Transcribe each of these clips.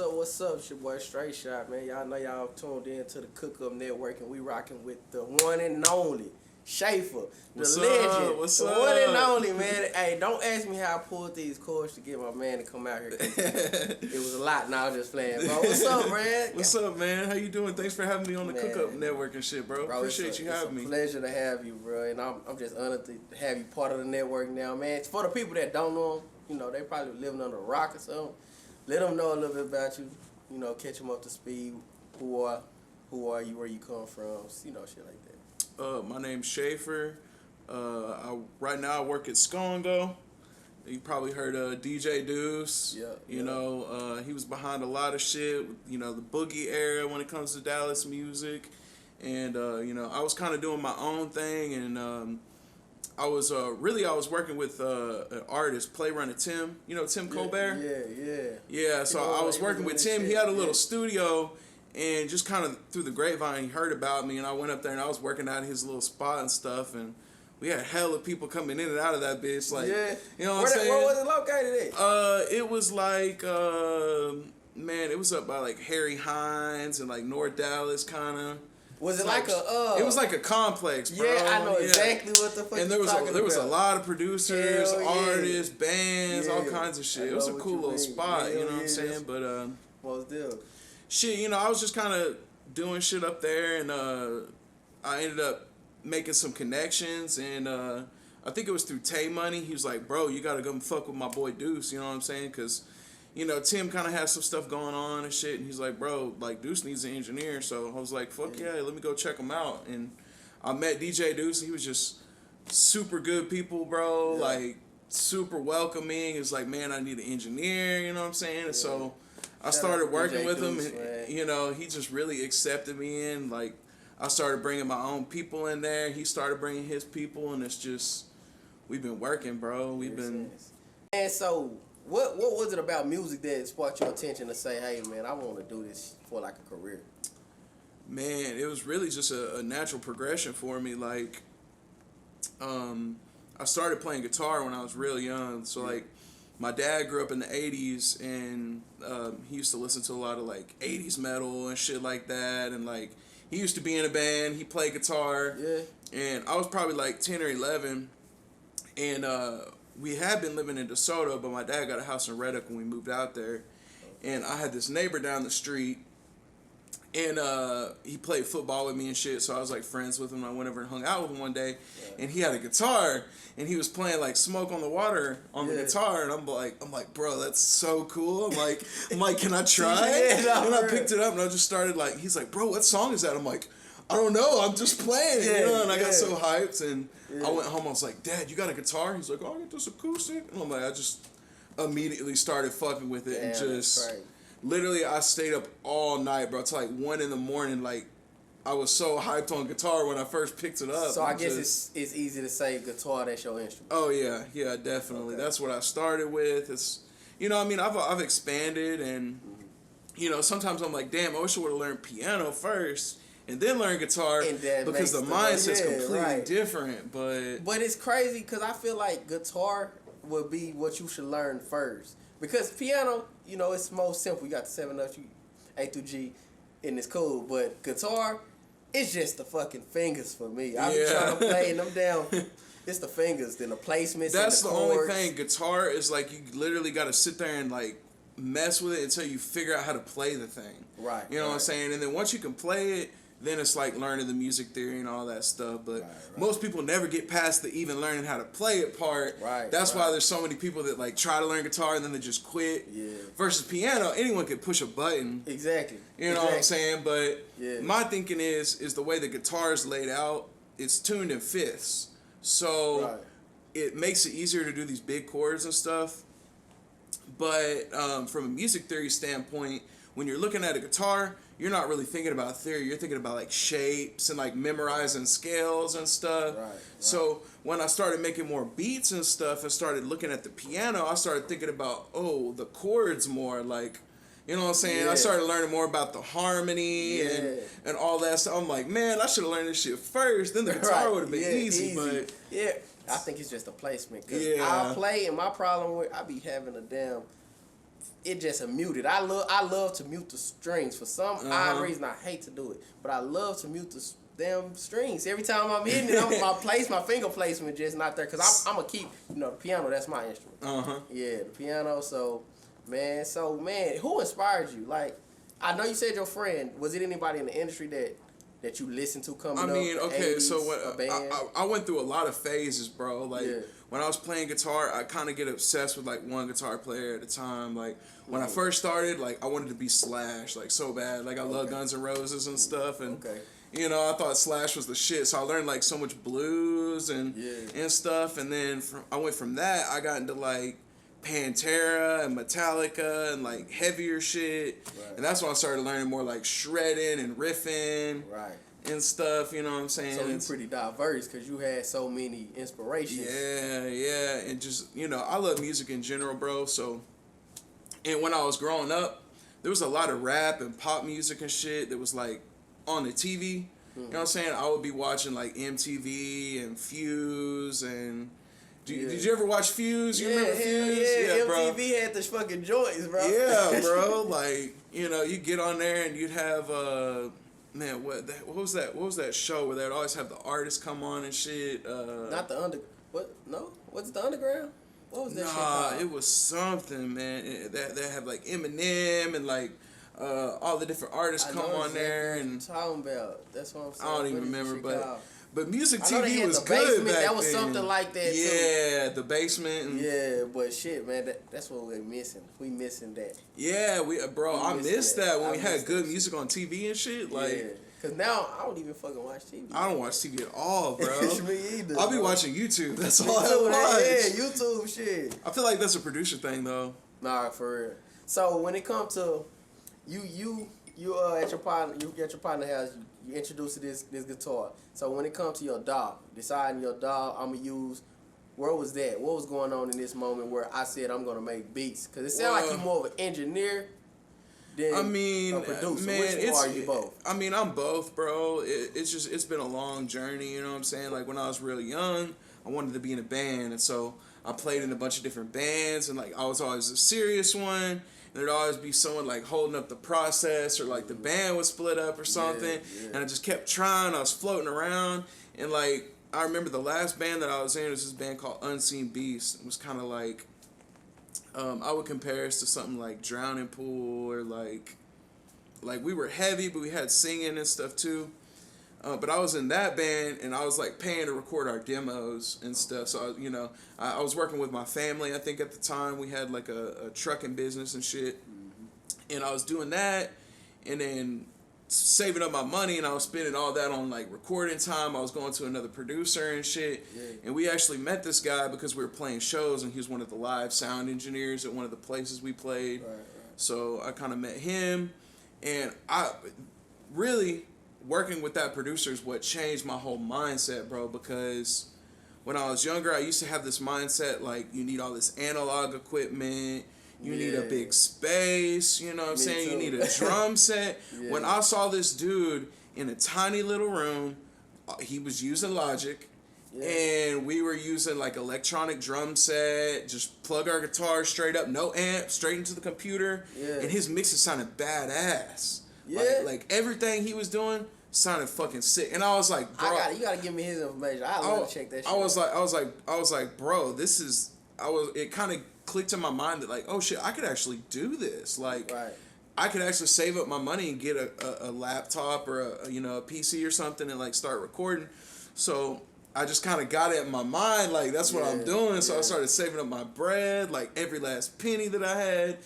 up? What's up? It's your boy Straight Shot, man. Y'all know y'all tuned in to the Cook Up Network, and we rocking with the one and only Shafer, the legend. What's the up? one and only, man. Hey, don't ask me how I pulled these cords to get my man to come out here. It was a lot. Now I'm just playing, bro. What's up, man? What's up, man? How you doing? Thanks for having me on the Man. Cook Up Network and shit, bro. Appreciate you having me. It's a pleasure to have you, bro. And I'm just honored to have you part of the network now, man. For the people that don't know him, you know, they probably living under a rock or something. Let them know a little bit about you. You know, catch them up to speed. Who are you? Where you come from? You know, shit like that. My name's Shafer. Right now I work at SkoNGo. You probably heard of DJ Deuce. Yeah. You know, he was behind a lot of shit. You know, the boogie era when it comes to Dallas music, and you know, I was kind of doing my own thing, and I was working with an artist, Playrunner Tim. You know Tim Colbert? Yeah, so I was working with Tim. He had a little studio, and just kind of through the grapevine, he heard about me, and I went up there and I was working out his little spot and stuff, and we had hella people coming in and out of that bitch. Like, you know what I'm saying? Where was it located at? It was like, man, it was up by like Harry Hines and like North Dallas, kind of. Was it like a? It was like a complex, bro. Yeah, I know exactly what the fuck. And there was a lot of producers, artists, bands, all Yeah. kinds of shit. I It was a know what cool you little mean. spot, you know what Yeah. I'm saying? But Most deal. shit, you know, I was just kind of doing shit up there, and I ended up making some connections, and I think it was through Tay Money. He was like, bro, you gotta come fuck with my boy Deuce, you know what I'm saying? Because, you know, Tim kind of has some stuff going on and shit, and he's like, bro, like, Deuce needs an engineer. So I was like, fuck yeah, let me go check him out. And I met DJ Deuce. He was just super good people, bro. Yeah. Like, super welcoming. He was like, man, I need an engineer, you know what I'm saying? And so I started working with him, and, you know, he just really accepted me in. Like, I started bringing my own people in there. He started bringing his people, and it's just, we've been working, bro. We've been. And so, what was it about music that sparked your attention to say, hey, man, I want to do this for like a career? Man, it was really just a natural progression for me. Like, I started playing guitar when I was real young. So, like, my dad grew up in the 80s, and he used to listen to a lot of, like, 80s metal and shit like that. And, like, he used to be in a band. He played guitar. Yeah. And I was probably, like, 10 or 11. And we had been living in DeSoto, but my dad got a house in Red Hook when we moved out there. And I had this neighbor down the street, and he played football with me and shit, so I was like friends with him. I went over and hung out with him one day, and he had a guitar, and he was playing like Smoke on the Water on the guitar, and I'm like, bro, that's so cool. I'm like, can I try? And I picked it up, and I just started like, he's like, bro, what song is that? I'm like, I don't know, I'm just playing, you know, and I got so hyped, and I went home, I was like, Dad, you got a guitar? He's like, oh, I got this acoustic, and I'm like, I just immediately started fucking with it, and just, literally, I stayed up all night, bro, till like 1 a.m, like, I was so hyped on guitar when I first picked it up. So I guess it's easy to say guitar, that's your instrument. Oh, yeah, definitely. Okay. That's what I started with. It's, you know, I mean, I've expanded, and, you know, sometimes I'm like, damn, I wish I would have learned piano first, and then learn guitar, because the mindset's completely different. But it's crazy because I feel like guitar would be what you should learn first. Because piano, you know, it's most simple. You got the 7 notes, A through G, and it's cool. But guitar, it's just the fucking fingers for me. I be trying to play them down. It's the fingers, then the placements. That's and the chords. only thing. Guitar is like, you literally got to sit there and like mess with it until you figure out how to play the thing. Right. You know what I'm saying? And then once you can play it, then it's like learning the music theory and all that stuff. But most people never get past the even learning how to play it part. That's why there's so many people that like try to learn guitar and then they just quit. Versus piano, anyone can push a button. Exactly. You know what I'm saying? But my thinking is the way the guitar is laid out, it's tuned in fifths. So it makes it easier to do these big chords and stuff. But from a music theory standpoint, when you're looking at a guitar, you're not really thinking about theory. You're thinking about like shapes and like memorizing scales and stuff. So when I started making more beats and stuff and started looking at the piano, I started thinking about, the chords more. Like, you know what I'm saying? I started learning more about the harmony and all that stuff. I'm like, man, I should have learned this shit first. Then the guitar would have been easy. But I think it's just a placement. Cause I play, and my problem with I be having a damn it just a muted. I love to mute the strings for some odd reason. I hate to do it, but I love to mute the damn strings. Every time I'm hitting it, my finger placement just not there. Cause I'm gonna keep, the piano. That's my instrument. Yeah, the piano. So man, who inspired you? Like, I know you said your friend. Was it anybody in the industry that you listened to coming up? I mean, okay, 80s, so when I went through a lot of phases, bro. Like when I was playing guitar, I kind of get obsessed with like one guitar player at a time. Like when I first started, like I wanted to be Slash, like so bad. Like I love Guns N' Roses and stuff, and I thought Slash was the shit. So I learned like so much blues and stuff, and then I went from that. I got into like Pantera and Metallica and like heavier shit, and that's when I started learning more like shredding and riffing, and stuff. You know what I'm saying? So you're pretty diverse because you had so many inspirations. Yeah, and just I love music in general, bro. So, and when I was growing up, there was a lot of rap and pop music and shit that was like on the TV. You know what I'm saying? I would be watching like MTV and Fuse and. Did you ever watch Fuse? You remember Fuse? Yeah, bro. MTV had the fucking joints, bro. Yeah, bro. Like, you get on there and you'd have man, what was that? What was that show where they'd always have the artists come on and shit? Not the what's it, the Underground? What was that shit called? It was something, man. That have like Eminem and like all the different artists come on there and talking about. That's what I'm saying. I don't even remember, but Music TV was good back then. That was something like that. Yeah, The Basement. And but shit, man, that's what we're missing. We missing that. Yeah, I missed that when we had good music on TV and shit. Like, cause now I don't even fucking watch TV. I don't watch TV at all, bro. Me either. I'll be watching YouTube. That's all I watch. Yeah, YouTube shit. I feel like that's a producer thing though. Nah, for real. So when it comes to you at your partner house, you introduce this guitar. So when it comes to your dog, deciding your dog, I'm gonna use. Where was that? What was going on in this moment where I said I'm gonna make beats? Cause it sounds like you're more of an engineer than a producer. Man, Which one are you both? I mean, I'm both, bro. It's been a long journey. You know what I'm saying? Like when I was real young, I wanted to be in a band, and so I played in a bunch of different bands, and like I was always a serious one. And there'd always be someone like holding up the process, or like the band was split up or something. And I just kept trying. I was floating around, and like I remember the last band that I was in was this band called Unseen Beast. It was kind of like I would compare us to something like Drowning Pool, or like we were heavy, but we had singing and stuff too. But I was in that band, and I was like paying to record our demos and stuff. So I was working with my family. I think at the time we had like a trucking business and shit, and I was doing that, and then saving up my money, and I was spending all that on like recording time. I was going to another producer and shit, and we actually met this guy because we were playing shows, and he was one of the live sound engineers at one of the places we played. Right. So I kind of met him, and I really. Working with that producer is what changed my whole mindset, bro, because when I was younger, I used to have this mindset like you need all this analog equipment, you need a big space, you know what I'm saying? Too. You need a drum set. When I saw this dude in a tiny little room, he was using Logic, and we were using like electronic drum set, just plug our guitar straight up, no amp, straight into the computer, and his mixes sounded badass. Like everything he was doing sounded fucking sick, and I was like, bro, you gotta give me his information. I love to check that shit. I was like, bro, this is. It kind of clicked in my mind that like, oh shit, I could actually do this. Like, I could actually save up my money and get a laptop or a PC or something and like start recording. So I just kind of got it in my mind, like that's what I'm doing. So I started saving up my bread, like every last penny that I had.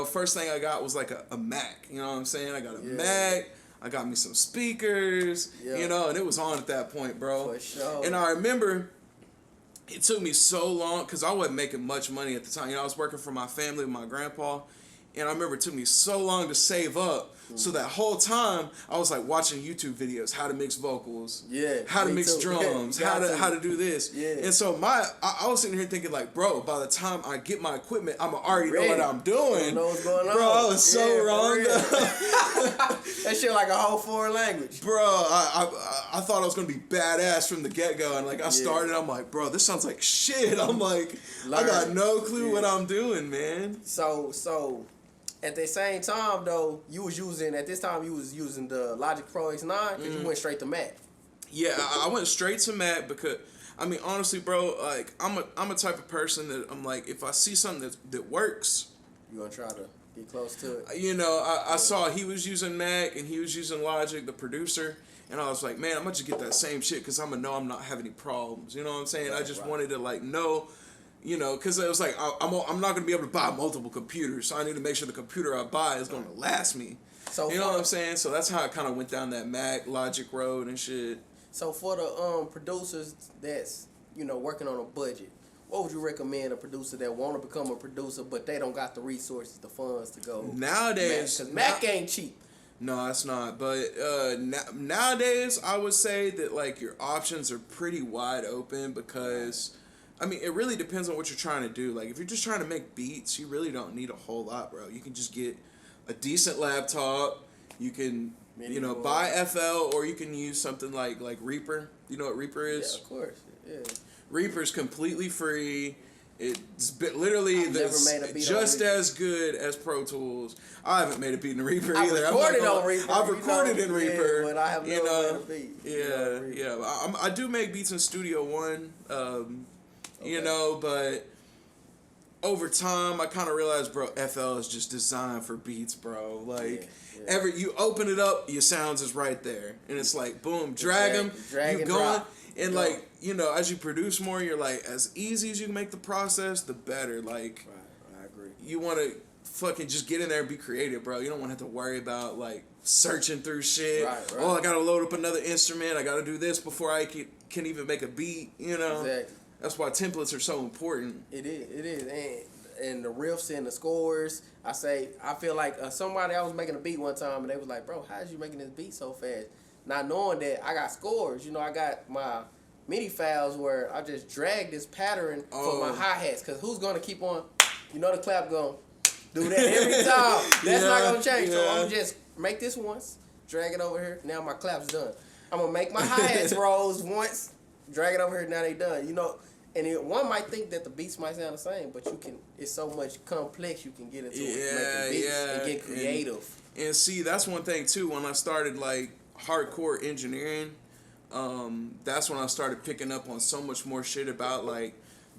First thing I got was like a Mac. You know what I'm saying? I got a Mac. I got me some speakers. And it was on at that point, bro. For sure. And I remember it took me so long because I wasn't making much money at the time. I was working for my family with my grandpa, and I remember it took me so long to save up. So that whole time I was like watching YouTube videos, how to mix vocals, how to mix drums, how to do this. And so I was sitting here thinking like, bro, by the time I get my equipment, I'm already know what I'm doing. Know what's going on. Bro, I was so wrong. That shit like a whole foreign language. Bro, I thought I was gonna be badass from the get go, and like I started, I'm like, bro, this sounds like shit. I'm like, I got no clue what I'm doing, man. So at the same time though, you was using the Logic Pro X9 because you went straight to Mac. Yeah, I went straight to Mac because I mean honestly, bro, like I'm a type of person that I'm like, if I see something that works, you gonna try to get close to it. You know, I saw he was using Mac and he was using Logic, the producer, and I was like, man, I'm gonna just get that same shit because I'm gonna know I'm not having any problems. You know what I'm saying? I just wanted to like know. You know, because it was like, I'm not going to be able to buy multiple computers, so I need to make sure the computer I buy is going to last me. So you know what I'm saying? So that's how I kind of went down that Mac Logic road and shit. So for the producers that's, you know, working on a budget, what would you recommend a producer that want to become a producer, but they don't got the resources, the funds to go? Nowadays. Because Mac ain't cheap. No, it's not. But nowadays, I would say that, like, your options are pretty wide open because... I mean, it really depends on what you're trying to do. Like, if you're just trying to make beats, you really don't need a whole lot, bro. You can just get a decent laptop. You can, buy FL, or you can use something like Reaper. You know what Reaper is? Yeah, of course. Yeah. Reaper's completely free. It's literally just as good as Pro Tools. I haven't made a beat in Reaper either. I've recorded in Reaper. But I have never made a beat. Yeah. I do make beats in Studio One. You know, but over time, I kind of realized, bro, FL is just designed for beats, bro. Like, you open it up, your sounds is right there. And it's like, boom, drag them, you going. And, like, you know, as you produce more, you're like, as easy as you can make the process, the better. Like, I agree. You want to fucking just get in there and be creative, bro. You don't want to have to worry about, like, searching through shit. Right. Oh, I got to load up another instrument. I got to do this before I can even make a beat, you know? Exactly. That's why templates are so important. It is, and the riffs and the scores. I feel like somebody I was making a beat one time and they was like, "Bro, how is you making this beat so fast?" Not knowing that I got scores. You know, I got my MIDI files where I just drag this pattern for my hi hats. Cause who's gonna keep on? You know, the clap gonna do that every time. That's not gonna change. So I'm gonna just make this once, drag it over here. Now my clap's done. I'm gonna make my hi hats rolls once, drag it over here. Now they done. You know. And one might think that the beats might sound the same, but it's so much complex you can get into making beats and get creative. And see, that's one thing too. When I started like hardcore engineering, that's when I started picking up on so much more shit about like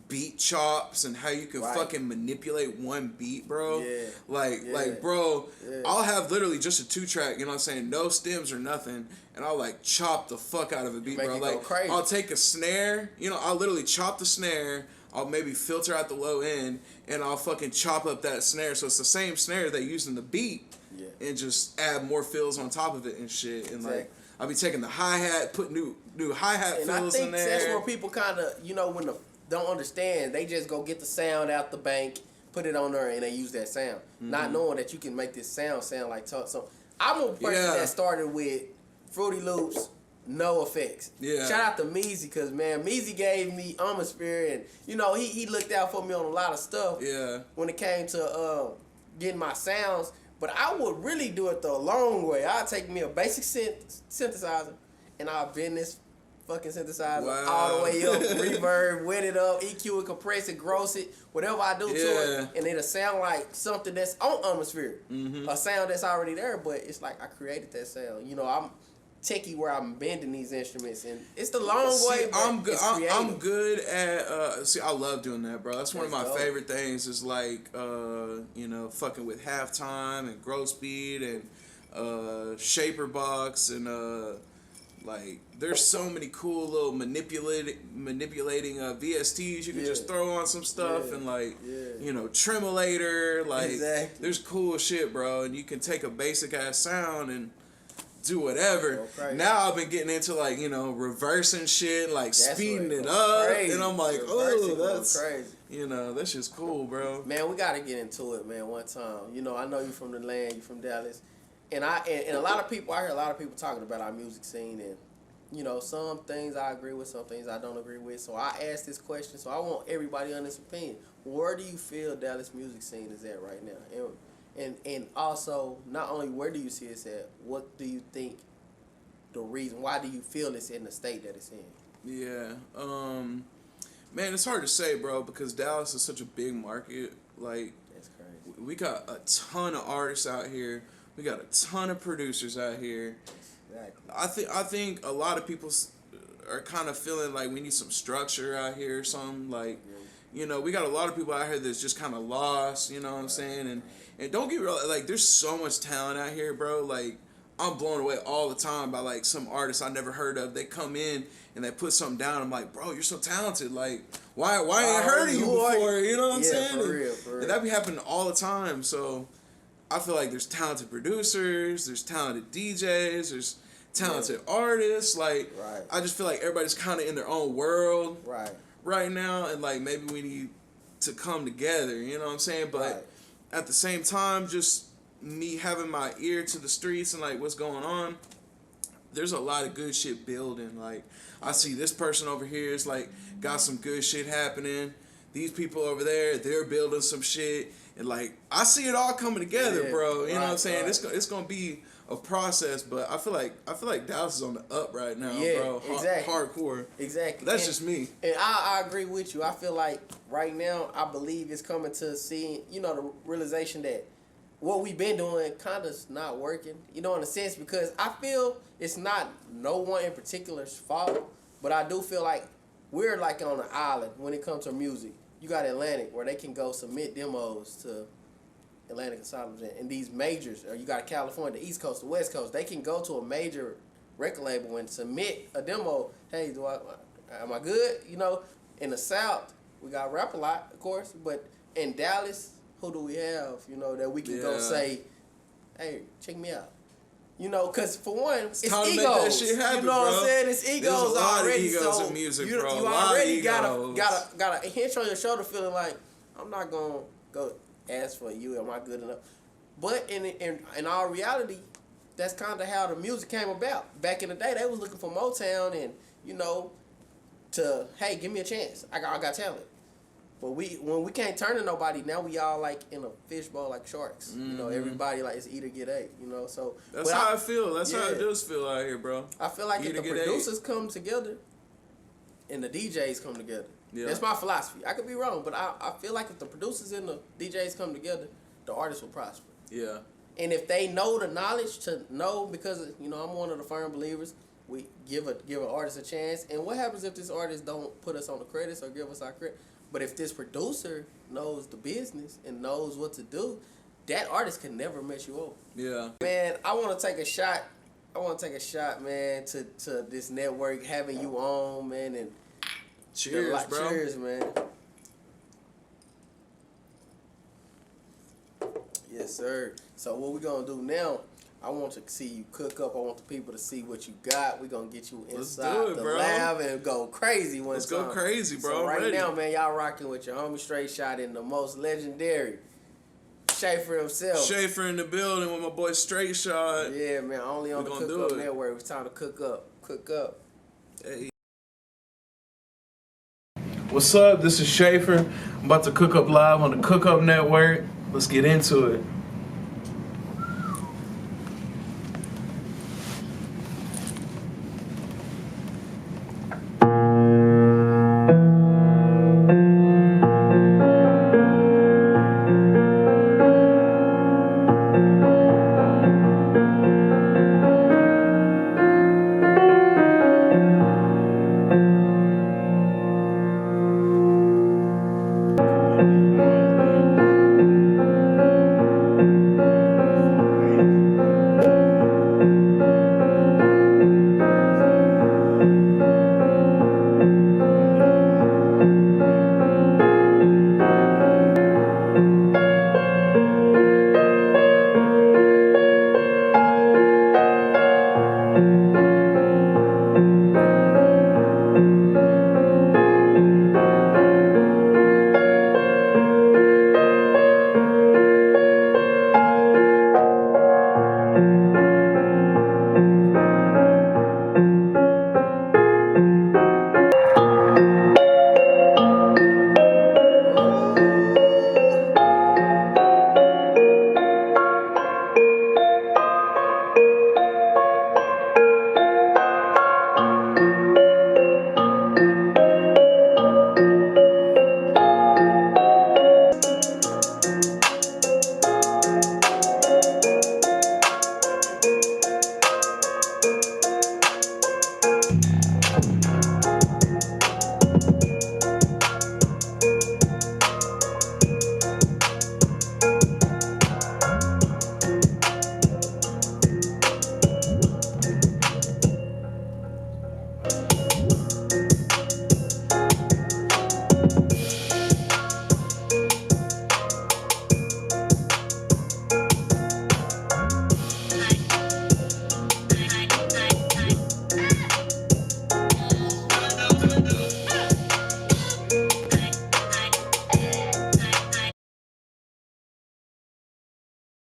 beat chops and how you can fucking manipulate one beat, bro. Yeah. Like, bro, I'll have literally just a 2-track, you know what I'm saying? No stems or nothing. And I'll like chop the fuck out of a beat, bro. Like, I'll take a snare, you know, I'll literally chop the snare. I'll maybe filter out the low end and I'll fucking chop up that snare. So it's the same snare they use in the beat and just add more fills on top of it and shit. And like, I'll be taking the hi-hat, put new hi-hat fills in there. And I think that's where people kind of, you know, when don't understand, they just go get the sound out the bank, put it on there, and they use that sound, not knowing that you can make this sound like talk. So I'm a person that started with Fruity Loops, no effects. Yeah. Shout out to Meezy, because man, Meezy gave me atmosphere, and you know he looked out for me on a lot of stuff. Yeah. When it came to getting my sounds, but I would really do it the long way. I'd take me a basic synthesizer, and I'll bend this fucking synthesizer all the way up, reverb, wet it up, EQ it, compress it, gross it, whatever I do to it, and it'll sound like something that's on atmosphere, a sound that's already there, but it's like I created that sound. You know, I'm techie where I'm bending these instruments, and it's the long way. I'm good at I love doing that, bro. That's one of my favorite things. Is like you know, fucking with halftime and growth speed and shaper box and like there's so many cool little manipulating VSTs you can just throw on some stuff and like you know, tremolator, like there's cool shit, bro, and you can take a basic ass sound and do whatever. Now I've been getting into like, you know, reversing shit, like speeding it up, and I'm like, oh, that's crazy. You know, that's just cool, bro. Man, we gotta get into it, man. One time, you know, I know you from the land, you from Dallas, and a lot of people, I hear a lot of people talking about our music scene, and you know, some things I agree with, some things I don't agree with. So I asked this question, so I want everybody on this opinion. Where do you feel Dallas music scene is at right now? And also, not only where do you see it at, what do you think the reason, why do you feel it's in the state that it's in? Yeah. Man, it's hard to say, bro, because Dallas is such a big market. Like, That's crazy. we got a ton of artists out here. We got a ton of producers out here. Exactly. I think a lot of people are kind of feeling like we need some structure out here or something. Like, you know, we got a lot of people out here that's just kind of lost, you know what I'm saying? And don't get me wrong, like, there's so much talent out here, bro. Like, I'm blown away all the time by, like, some artists I never heard of. They come in and they put something down. I'm like, bro, you're so talented. Like, why ain't I heard of you before? You know what I'm saying? For real. And that be happening all the time. So I feel like there's talented producers, there's talented DJs, there's talented artists. Like, I just feel like everybody's kind of in their own world right now. And, like, maybe we need to come together. You know what I'm saying? But at the same time, just me having my ear to the streets and like what's going on, there's a lot of good shit building. Like, I see this person over here is like got some good shit happening. These people over there, they're building some shit, and like I see it all coming together, bro. You know what I'm saying? It's gonna be a process, but I feel like Dallas is on the up right now, bro. Exactly. Hardcore. Exactly. That's just me. And I agree with you. I feel like right now, I believe it's coming to seeing, you know, the realization that what we've been doing kind of not working, you know, in a sense, because I feel it's not no one in particular's fault, but I do feel like we're like on an island when it comes to music. You got Atlantic where they can go submit demos to Atlantic Asylums and these majors, or you got California, the East Coast, the West Coast. They can go to a major record label and submit a demo. Hey, am I good? You know, in the South, we got Rap A Lot, of course, but in Dallas, who do we have, you know, that we can go say, hey, check me out. You know, because for one, it's time egos. To make that shit happen, you know what bro. I'm saying? It's egos There's a lot already. Of egos so in music, you, bro. you already got a hinge on your shoulder feeling like, I'm not going to go ask for you. Am I good enough? But in all reality, that's kind of how the music came about. Back in the day, they was looking for Motown and, you know, hey, give me a chance. I got talent. But when we can't turn to nobody, now we all like in a fishbowl like sharks. Mm-hmm. You know, everybody like it's eat or get ate. You know, so that's how I feel. That's how it does feel out here, bro. I feel like if the producers come together and the DJs come together, that's my philosophy. I could be wrong, but I feel like if the producers and the DJs come together, the artists will prosper. Yeah. And if they know the knowledge to know, because you know I'm one of the firm believers, we give an artist a chance. And what happens if this artist don't put us on the credits or give us our credit? But if this producer knows the business and knows what to do, that artist can never mess you over. Yeah. Man, I want to take a shot. Man, to this network, having you on, man. And cheers, bro. Cheers, man. Yes, sir. So what we're going to do now, I want to see you cook up. I want the people to see what you got. We're going to get you inside the lab and go crazy one time. Let's go crazy, bro. So right now, man, y'all rocking with your homie Straight Shot in the most legendary Shafer himself. Shafer in the building with my boy Straight Shot. Yeah, man. Only on the Cook Up Network. It's time to cook up. Cook up. Hey. What's up? This is Shafer. I'm about to cook up live on the Cook Up Network. Let's get into it.